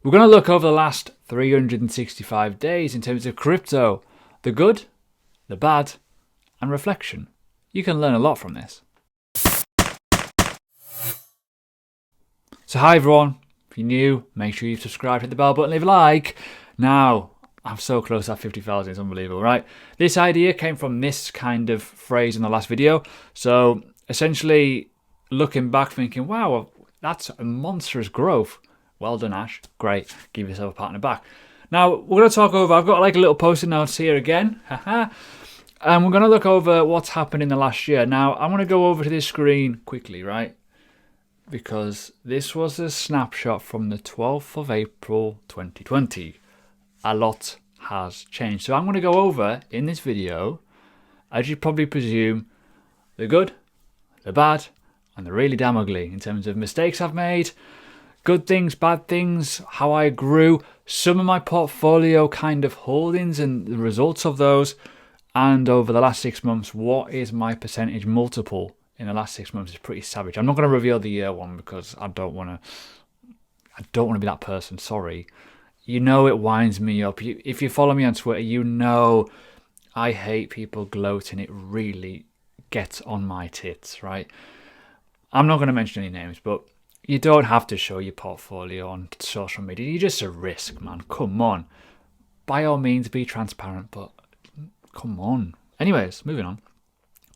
We're going to look over the last 365 days in terms of crypto, the good, the bad, and reflection. You can learn a lot from this. So hi everyone, if you're new, make sure you subscribe, hit the bell button, leave a like. Now, I'm so close to that 50,000, it's unbelievable, right? This idea came from this kind of phrase in the last video. So essentially looking back thinking, wow, that's a monstrous growth. Well done, Ash. Great. Give yourself a pat on the back. Now, we're going to talk over, I've got like a little post-it notes here again. And we're going to look over what's happened in the last year. Now, I want to go over to this screen quickly, right? Because this was a snapshot from the 12th of April 2020. A lot has changed. So I'm going to go over in this video, as you probably presume, the good, the bad, and the really damn ugly in terms of mistakes I've made, good things, bad things, how I grew, some of my portfolio kind of holdings and the results of those, and over the last 6 months, what is my percentage multiple in the last 6 months? Is pretty savage. I'm not going to reveal the year one because I don't want to be that person, sorry. You know it winds me up. If you follow me on Twitter, you know I hate people gloating. It really gets on my tits, right? I'm not going to mention any names, but you don't have to show your portfolio on social media. You're just a risk, man. Come on. By all means, be transparent, but come on. Anyways, moving on.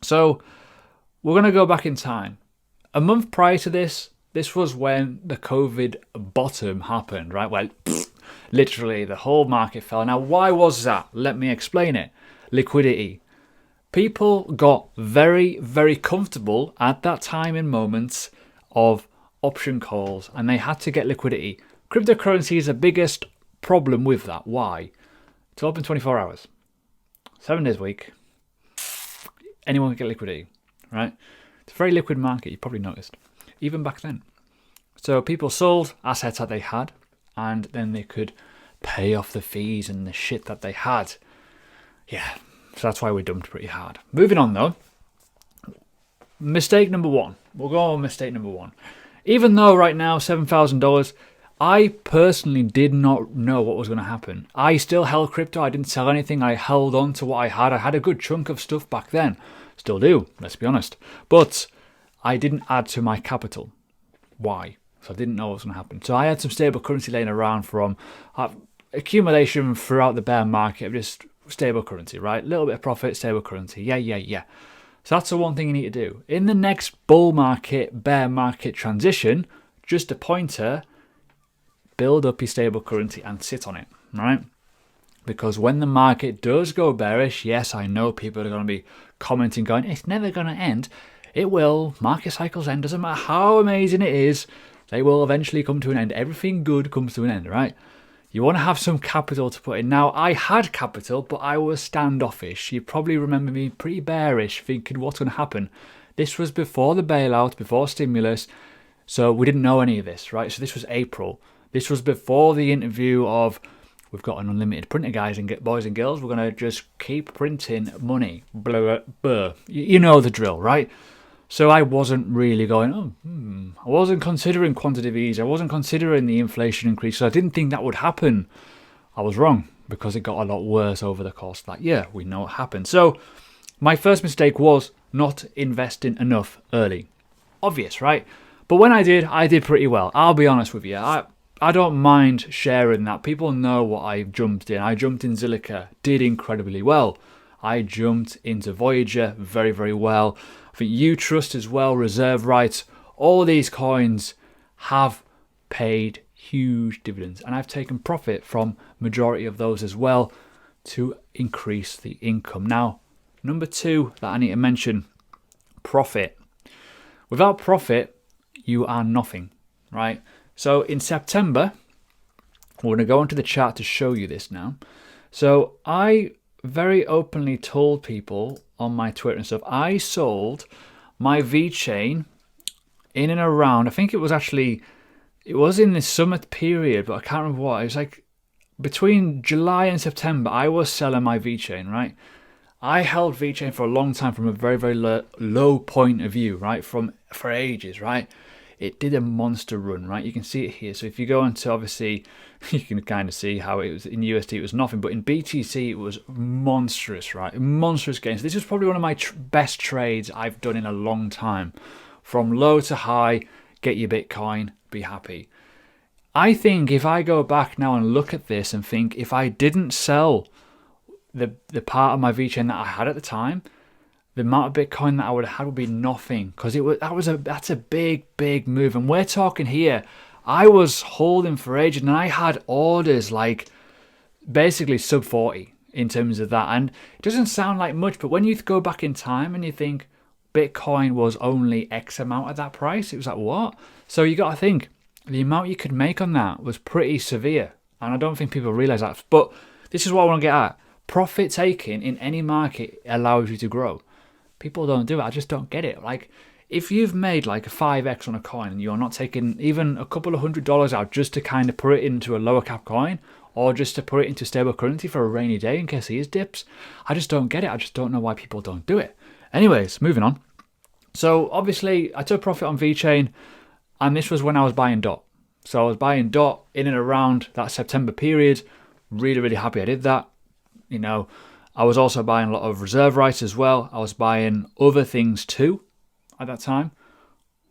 So we're going to go back in time. A month prior to this was when the COVID bottom happened, right? Well, literally the whole market fell. Now, why was that? Let me explain it. Liquidity. People got very, very comfortable at that time in moments of option calls, and they had to get liquidity. Cryptocurrency is the biggest problem with that. Why? It's open 24 hours, 7 days a week. Anyone can get liquidity, right? It's a very liquid market, you probably noticed, even back then. So people sold assets that they had, and then they could pay off the fees and the shit that they had. Yeah, so that's why we dumped pretty hard. Moving on though, mistake number one. We'll go on mistake number one. Even though right now, $7,000, I personally did not know what was going to happen. I still held crypto. I didn't sell anything. I held on to what I had. I had a good chunk of stuff back then. Still do, let's be honest. But I didn't add to my capital. Why? So I didn't know what was going to happen. So I had some stable currency laying around from accumulation throughout the bear market of just stable currency, right? A little bit of profit, stable currency. Yeah. So that's the one thing you need to do. In the next bull market, bear market transition, just a pointer, build up your stable currency and sit on it, right? Because when the market does go bearish, yes, I know people are going to be commenting, going, it's never going to end. It will. Market cycles end. Doesn't matter how amazing it is. They will eventually come to an end. Everything good comes to an end, right? You want to have some capital to put in. Now, I had capital, but I was standoffish. You probably remember me pretty bearish, thinking what's going to happen. This was before the bailout, before stimulus, so we didn't know any of this, right? So this was April. This was before the interview of, we've got an unlimited printer, guys and boys and girls. We're going to just keep printing money. Blah, blah. You know the drill, right? So I wasn't really going, I wasn't considering quantitative easing. I wasn't considering the inflation increase. So I didn't think that would happen. I was wrong because it got a lot worse over the course of that year. We know what happened. So my first mistake was not investing enough early. Obvious, right? But when I did pretty well. I'll be honest with you. I don't mind sharing that. People know what I jumped in. I jumped in Zilliqa, did incredibly well. I jumped into Voyager very, very well. I think U-Trust as well, Reserve Rights, all these coins have paid huge dividends. And I've taken profit from majority of those as well to increase the income. Now, number two that I need to mention, profit. Without profit, you are nothing, right? So in September, we're going to go into the chart to show you this now. So I very openly told people on my Twitter and stuff, I sold my VeChain in and around, I think it was in the summer period, but I can't remember what. It was like between July and September, I was selling my VeChain, right? I held VeChain for a long time from a very, very low point of view, right? For ages, right? it did a monster run, right? You can see it here. So if you go into, obviously, you can kind of see how it was in USD, it was nothing, but in BTC, it was monstrous, right? Monstrous gains. This is probably one of my best trades I've done in a long time. From low to high, get your Bitcoin, be happy. I think if I go back now and look at this and think if I didn't sell the part of my VeChain that I had at the time, the amount of Bitcoin that I would have had would be nothing, because that's a big move. And we're talking here, I was holding for ages and I had orders like basically sub 40 in terms of that. And it doesn't sound like much, but when you go back in time and you think Bitcoin was only X amount at that price, it was like, what? So you got to think the amount you could make on that was pretty severe. And I don't think people realize that. But this is what I want to get at. Profit taking in any market allows you to grow. People don't do it. I just don't get it. Like, if you've made like a 5x on a coin and you're not taking even a couple of $100 out just to kind of put it into a lower cap coin, or just to put it into stable currency for a rainy day in case these dips, I just don't get it. I just don't know why people don't do it. Anyways, moving on. So obviously I took profit on VeChain, and this was when I was buying DOT. So I was buying DOT in and around that September period. Really happy I did that. You know, I was also buying a lot of reserve rights as well. I was buying other things too at that time,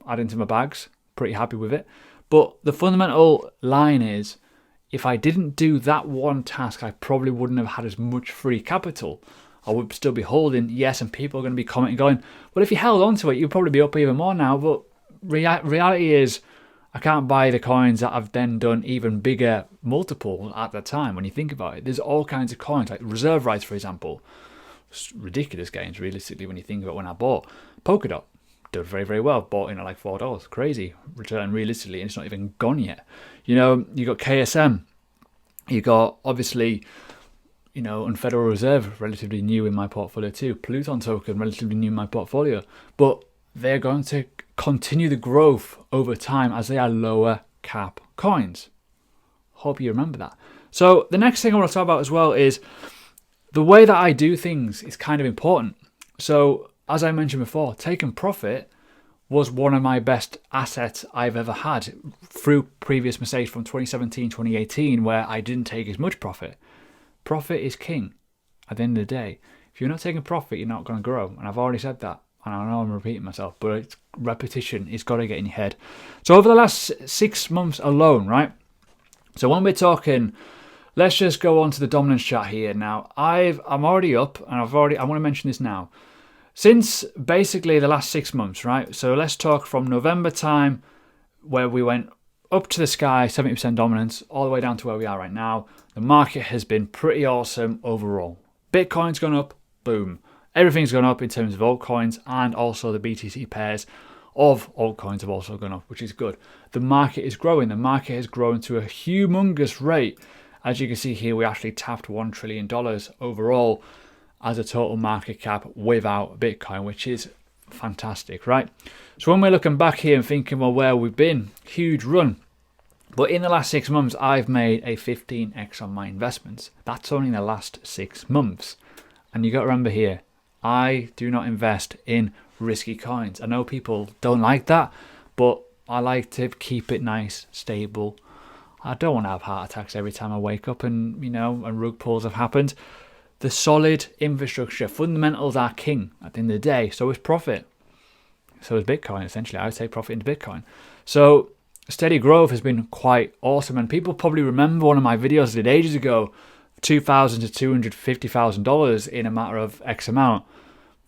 adding to my bags. Pretty happy with it. But the fundamental line is, if I didn't do that one task, I probably wouldn't have had as much free capital. I would still be holding, yes, and people are going to be commenting going, well, if you held on to it, you'd probably be up even more now. But reality is, I can't buy the coins that I've then done even bigger multiple at the time. When you think about it, there's all kinds of coins, like reserve rights, for example. It's ridiculous gains, realistically, when you think about when I bought Polkadot. Did very well. Bought in at like $4. Crazy return, realistically, and it's not even gone yet. You know, you got KSM. You got, obviously, you know, and Federal Reserve, relatively new in my portfolio too. Pluton token, relatively new in my portfolio. But they're going to continue the growth over time as they are lower cap coins. Hope you remember that. So the next thing I want to talk about as well is the way that I do things is kind of important. So as I mentioned before, taking profit was one of my best assets I've ever had through previous mistakes from 2017, 2018, where I didn't take as much profit. Profit is king at the end of the day. If you're not taking profit, you're not going to grow. And I've already said that. And I know I'm repeating myself, but it's repetition. It's got to get in your head. So over the last 6 months alone, right? So when we're talking, let's just go on to the dominance chart here. Now, I'm already up, and I want to mention this now. Since basically the last 6 months, right? So let's talk from November time, where we went up to the sky, 70% dominance, all the way down to where we are right now. The market has been pretty awesome overall. Bitcoin's gone up, boom. Everything's gone up in terms of altcoins, and also the BTC pairs of altcoins have also gone up, which is good. The market is growing. The market has grown to a humongous rate. As you can see here, we actually tapped $1 trillion overall as a total market cap without Bitcoin, which is fantastic, right? So when we're looking back here and thinking, well, where we've been, huge run. But in the last 6 months, I've made a 15x on my investments. That's only in the last 6 months. And you got to remember here, I do not invest in risky coins. I know people don't like that, but I like to keep it nice, stable. I don't want to have heart attacks every time I wake up and, you know, and rug pulls have happened. The solid infrastructure, fundamentals are king at the end of the day. So is profit. So is Bitcoin, essentially. I would take profit into Bitcoin. So steady growth has been quite awesome. And people probably remember one of my videos I did ages ago, $2,000 to $250,000 in a matter of X amount.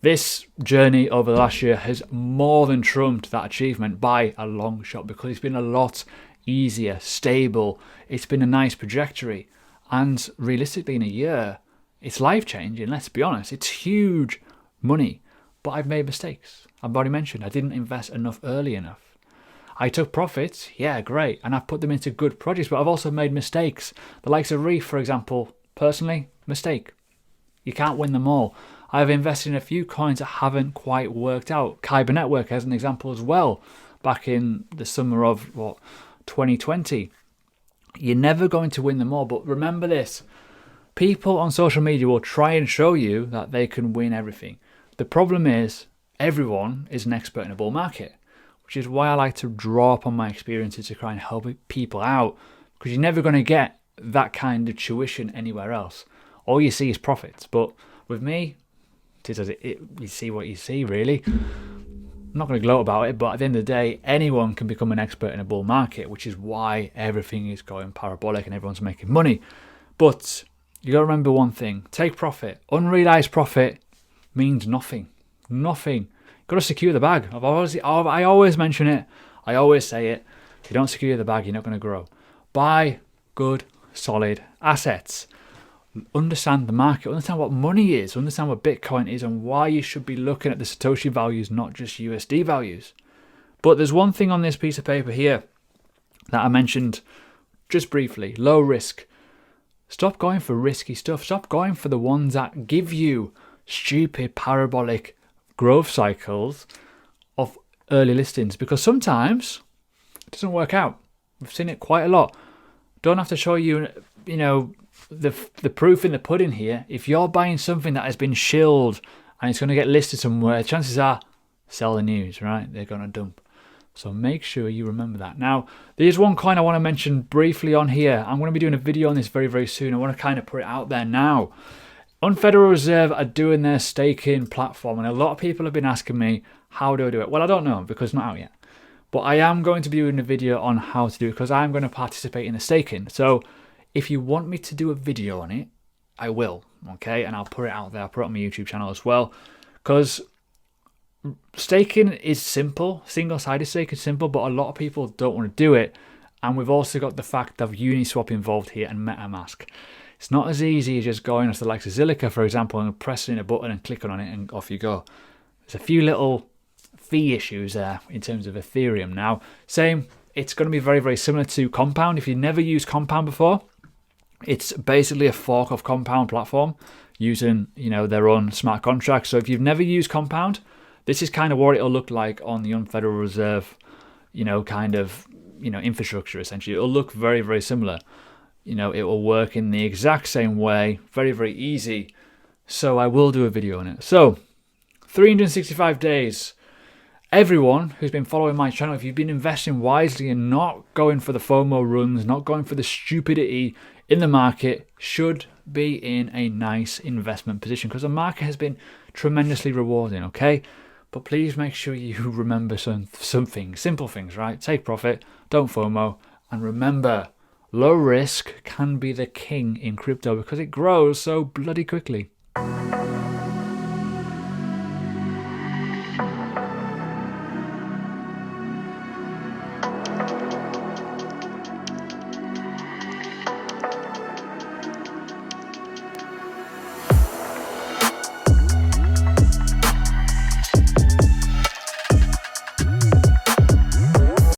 This journey over the last year has more than trumped that achievement by a long shot, because it's been a lot easier, stable. It's been a nice trajectory. And realistically, in a year, it's life-changing, let's be honest. It's huge money. But I've made mistakes. I've already mentioned I didn't invest enough early enough. I took profits, yeah, great, and I've put them into good projects, but I've also made mistakes. The likes of Reef, for example, personally, mistake. You can't win them all. I've invested in a few coins that haven't quite worked out. Kyber Network as an example as well, back in the summer of, 2020. You're never going to win them all, but remember this. People on social media will try and show you that they can win everything. The problem is, everyone is an expert in a bull market. which is why I like to draw upon my experiences to try and help people out, because you're never going to get that kind of tuition anywhere else. All you see is profits. But with me, you see what you see, really. I'm not going to gloat about it, but at the end of the day, anyone can become an expert in a bull market, which is why everything is going parabolic and everyone's making money. But you got to remember one thing: take profit. Unrealized profit means nothing. Nothing. Got to secure the bag. I always mention it. I always say it. If you don't secure the bag, you're not going to grow. Buy good, solid assets. Understand the market, understand what money is, understand what Bitcoin is, and why you should be looking at the Satoshi values, not just USD values. But there's one thing on this piece of paper here that I mentioned just briefly: low risk. Stop going for risky stuff. Stop going for the ones that give you stupid parabolic growth cycles of early listings, because sometimes it doesn't work out. We've seen it quite a lot. Don't have to show you, the proof in the pudding here. If you're buying something that has been shilled and it's going to get listed somewhere, chances are sell the news, right? They're going to dump. So make sure you remember that. Now, there's one coin I want to mention briefly on here. I'm going to be doing a video on this very, very soon. I want to kind of put it out there now. Federal Reserve are doing their staking platform, and a lot of people have been asking me, how do I do it? Well, I don't know, because it's not out yet. But I am going to be doing a video on how to do it, because I'm going to participate in the staking. So if you want me to do a video on it, I will, okay? And I'll put it out there. I'll put it on my YouTube channel as well, because staking is simple. Single-sided staking is simple, but a lot of people don't want to do it. And we've also got the fact of Uniswap involved here and MetaMask. It's not as easy as just going as the likes of Zilliqa, for example, and pressing a button and clicking on it and off you go. There's a few little fee issues there in terms of Ethereum. Now, it's going to be very, very similar to Compound. If you've never used Compound before, it's basically a fork of Compound platform using, their own smart contracts. So if you've never used Compound, this is kind of what it'll look like on the Federal Reserve, infrastructure, essentially. It'll look very, very similar. It will work in the exact same way, very, very easy. So I will do a video on it. So 365 days. Everyone who's been following my channel, if you've been investing wisely and not going for the FOMO runs, not going for the stupidity in the market, should be in a nice investment position, because the market has been tremendously rewarding, okay? But please make sure you remember some things, simple things, right? Take profit, don't FOMO, and remember, low risk can be the king in crypto because it grows so bloody quickly.